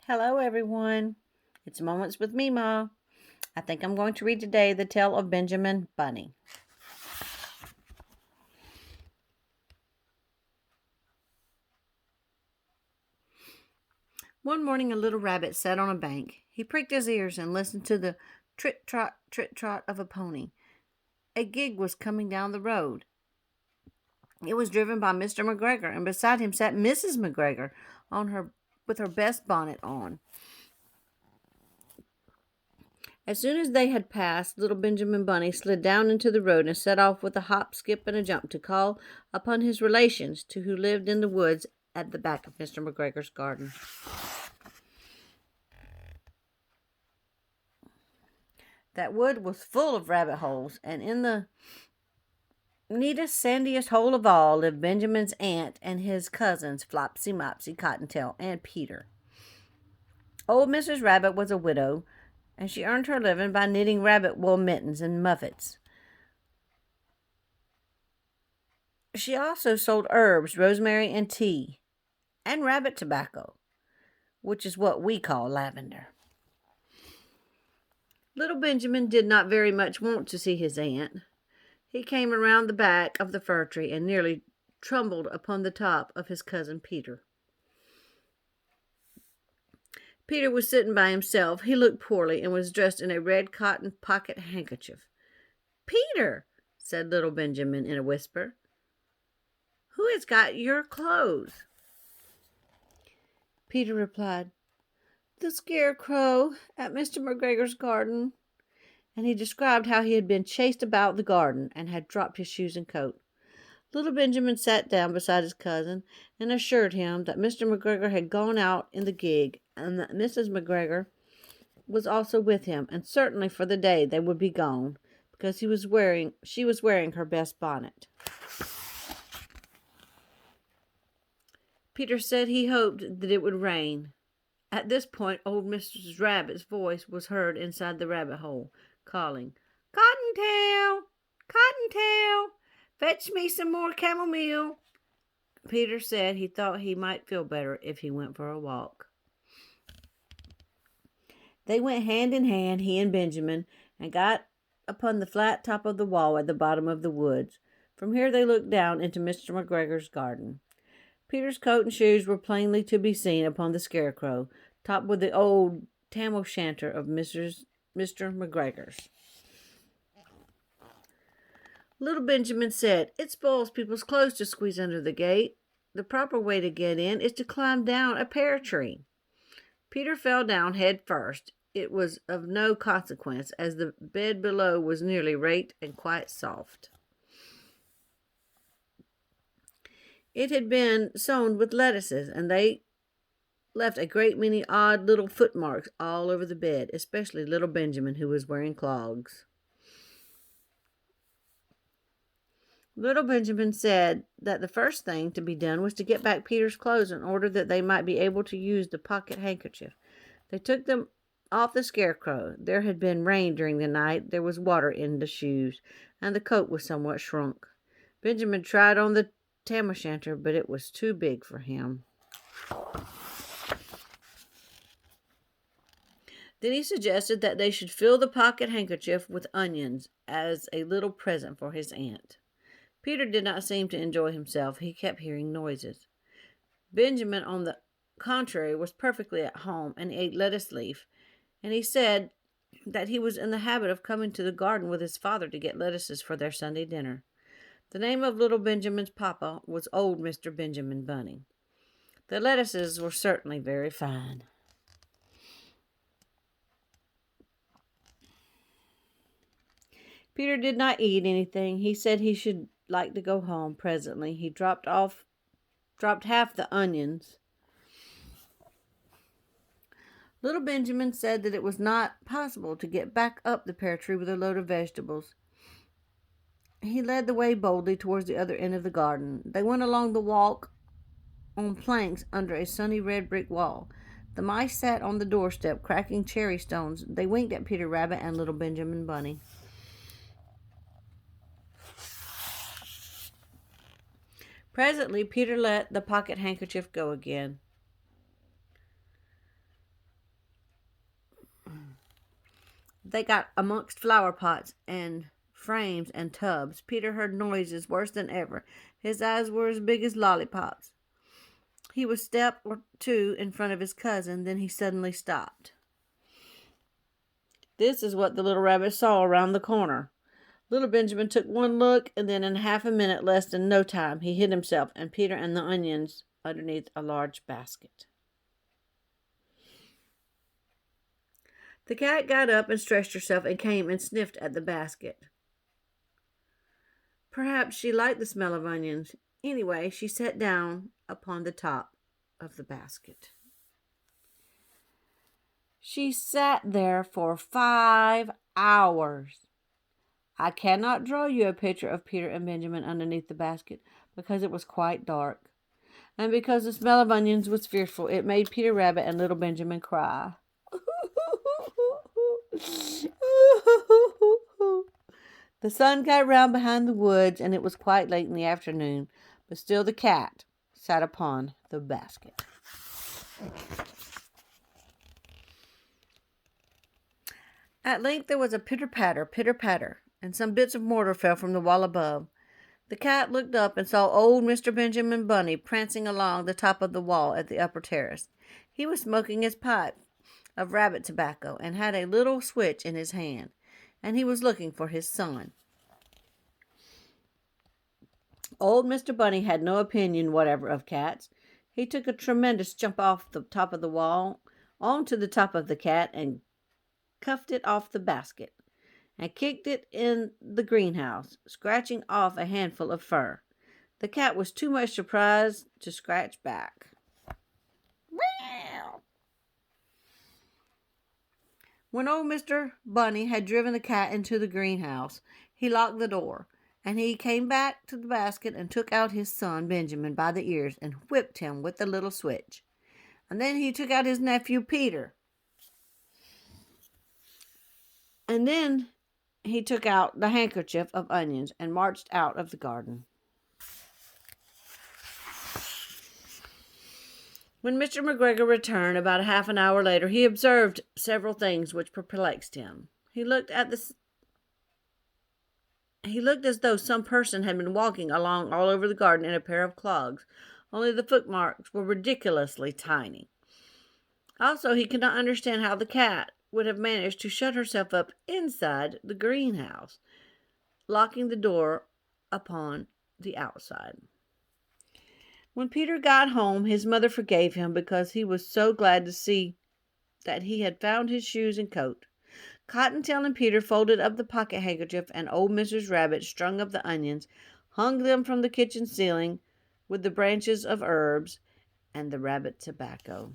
Hello, everyone. It's Moments with Mima. I think I'm going to read today the tale of Benjamin Bunny. One morning, a little rabbit sat on a bank. He pricked his ears and listened to the trit trot of a pony. A gig was coming down the road. It was driven by Mr. McGregor, and beside him sat Mrs. McGregor on her with her best bonnet on. As soon as they had passed, little Benjamin Bunny slid down into the road and set off with a hop, skip, and a jump to call upon his relations who lived in the woods at the back of Mr. McGregor's garden. That wood was full of rabbit holes, and in the neatest, sandiest hole of all lived Benjamin's aunt and his cousins, Flopsy, Mopsy, Cottontail, and Peter. Old Mrs. Rabbit was a widow, and she earned her living by knitting rabbit wool mittens and muffets. She also sold herbs, rosemary, and tea, and rabbit tobacco, which is what we call lavender. Little Benjamin did not very much want to see his aunt. He came around the back of the fir tree and nearly tumbled upon the top of his cousin Peter. Peter was sitting by himself. He looked poorly and was dressed in a red cotton pocket handkerchief. "Peter," said little Benjamin in a whisper, "who has got your clothes?" Peter replied, "The scarecrow at Mr. McGregor's garden." And he described how he had been chased about the garden and had dropped his shoes and coat. Little Benjamin sat down beside his cousin and assured him that Mr. McGregor had gone out in the gig and that Mrs. McGregor was also with him, and certainly for the day they would be gone because she was wearing her best bonnet. Peter said he hoped that it would rain. At this point, old Mrs. Rabbit's voice was heard inside the rabbit hole, calling, "Cottontail! Cottontail! Fetch me some more chamomile." Peter said he thought he might feel better if he went for a walk. They went hand in hand, he and Benjamin, and got upon the flat top of the wall at the bottom of the woods. From here they looked down into Mr. McGregor's garden. Peter's coat and shoes were plainly to be seen upon the scarecrow, topped with the old tam o' shanter of Mr. McGregor's. Little Benjamin said, "It spoils people's clothes to squeeze under the gate. The proper way to get in is to climb down a pear tree." Peter fell down head first. It was of no consequence, as the bed below was nearly raked and quite soft. It had been sown with lettuces, and they left a great many odd little footmarks all over the bed, especially little Benjamin, who was wearing clogs. Little Benjamin said that the first thing to be done was to get back Peter's clothes in order that they might be able to use the pocket handkerchief. They took them off the scarecrow. There had been rain during the night, there was water in the shoes, and the coat was somewhat shrunk. Benjamin tried on the tam o' shanter, but it was too big for him. Then he suggested that they should fill the pocket handkerchief with onions as a little present for his aunt. Peter did not seem to enjoy himself. He kept hearing noises. Benjamin, on the contrary, was perfectly at home and ate lettuce leaf, and he said that he was in the habit of coming to the garden with his father to get lettuces for their Sunday dinner. The name of little Benjamin's papa was old Mr. Benjamin Bunny. The lettuces were certainly very fine. Peter did not eat anything. He said he should like to go home presently. He dropped half the onions. Little Benjamin said that it was not possible to get back up the pear tree with a load of vegetables. He led the way boldly towards the other end of the garden. They went along the walk on planks under a sunny red brick wall. The mice sat on the doorstep, cracking cherry stones. They winked at Peter Rabbit and little Benjamin Bunny. Presently, Peter let the pocket handkerchief go again. they got amongst flower pots and frames and tubs. Peter heard noises worse than ever. His eyes were as big as lollipops. He was a step or two in front of his cousin, then he suddenly stopped. This is what the little rabbit saw around the corner. Little Benjamin took one look, and then in half a minute, less than no time, he hid himself and Peter and the onions underneath a large basket. The cat got up and stretched herself and came and sniffed at the basket. Perhaps she liked the smell of onions. Anyway, she sat down upon the top of the basket. She sat there for 5 hours. I cannot draw you a picture of Peter and Benjamin underneath the basket because it was quite dark. And because the smell of onions was fearful, it made Peter Rabbit and little Benjamin cry. The sun got round behind the woods, and it was quite late in the afternoon, but still the cat sat upon the basket. At length there was a pitter-patter, and some bits of mortar fell from the wall above. The cat looked up and saw old Mr. Benjamin Bunny prancing along the top of the wall at the upper terrace. He was smoking his pipe of rabbit tobacco and had a little switch in his hand, and he was looking for his son. Old Mr. Bunny had no opinion whatever of cats. He took a tremendous jump off the top of the wall onto the top of the cat and cuffed it off the basket and kicked it in the greenhouse, scratching off a handful of fur. The cat was too much surprised to scratch back. Meow. When old Mr. Bunny had driven the cat into the greenhouse, he locked the door, and he came back to the basket and took out his son Benjamin by the ears and whipped him with the little switch. And then he took out his nephew Peter. And then he took out the handkerchief of onions and marched out of the garden. When Mr. McGregor returned about half an hour later, he observed several things which perplexed him. He looked as though some person had been walking along all over the garden in a pair of clogs, only the footmarks were ridiculously tiny. Also, he could not understand how the cat would have managed to shut herself up inside the greenhouse, locking the door upon the outside. When Peter got home, his mother forgave him because he was so glad to see that he had found his shoes and coat. Cottontail and Peter folded up the pocket handkerchief, and old Mrs. Rabbit strung up the onions, hung them from the kitchen ceiling with the branches of herbs and the rabbit tobacco.